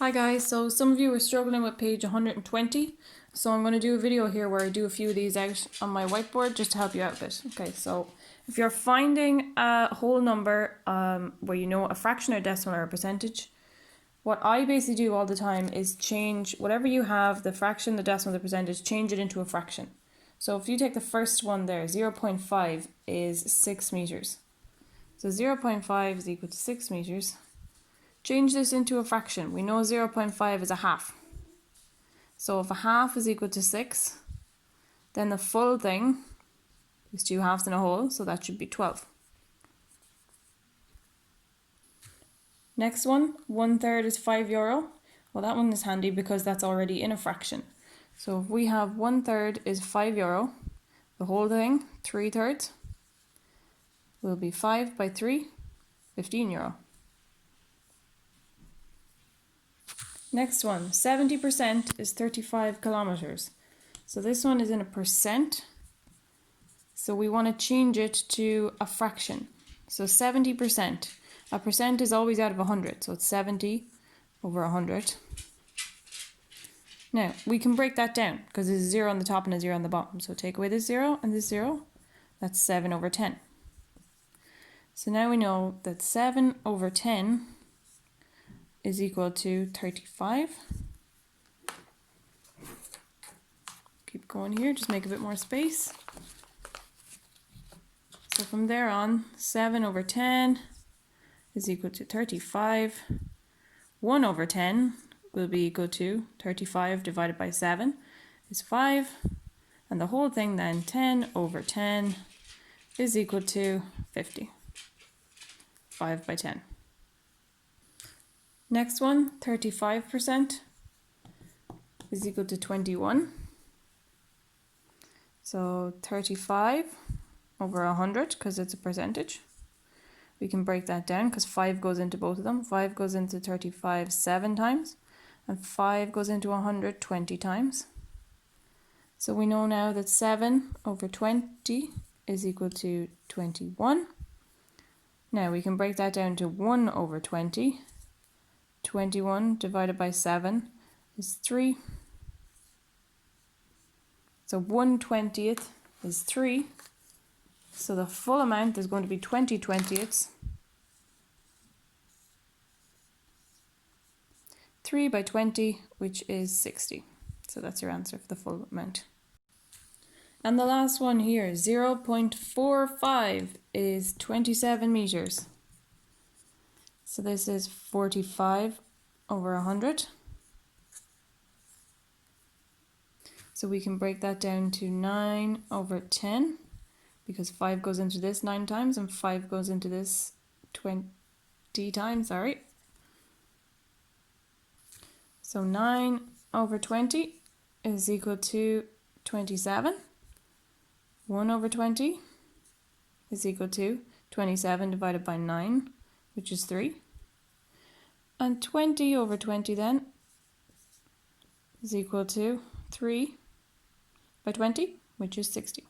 Hi guys, so some of you are struggling with page 120, so I'm going to do a video here where I do a few of these out on my whiteboard just to help you out a bit. Okay, so if you're finding a whole number where you know a fraction or decimal or a percentage, what I basically do all the time is change whatever you have, the fraction, the decimal, the percentage, change it into a fraction. So if you take the first one there, 0.5 is 6 meters. So 0.5 is equal to 6 meters. Change this into a fraction. We know 0.5 is a half. So if a half is equal to 6, then the full thing is 2 halves and a whole, so that should be 12. Next one, 1/3 is €5. Well, that one is handy because that's already in a fraction. So if we have 1/3 is €5, the whole thing, 3/3, will be 5 by 3, €15. Next one, 70% is 35 kilometers. So this one is in a percent. So we want to change it to a fraction. So 70%. A percent is always out of 100. So it's 70 over 100. Now, we can break that down because there's a 0 on the top and a 0 on the bottom. So take away this 0 and this 0. That's 7 over 10. So now we know that 7 over 10 is equal to 35. Keep going here, just make a bit more space. So from there on, 7 over 10 is equal to 35. 1 over 10 will be equal to 35 divided by 7 is 5. And the whole thing then, 10 over 10 is equal to 50. 5 by 10. Next one, 35% is equal to 21. So 35 over 100, because it's a percentage. We can break that down because 5 goes into both of them. 5 goes into 35 7 times, and 5 goes into 100 20 times. So we know now that 7 over 20 is equal to 21. Now we can break that down to 1 over 20. 21 divided by 7 is 3. So 1/20th is 3. So the full amount is going to be 20/20ths. 3 by 20, which is 60. So that's your answer for the full amount. And the last one here, 0.45 is 27 meters. So this is 45 over 100. So we can break that down to 9 over 10 because 5 goes into this 9 times and 5 goes into this 20 times, sorry. So 9 over 20 is equal to 27. 1 over 20 is equal to 27 divided by 9, which is 3. And 20 over 20 then is equal to 3 by 20, which is 60.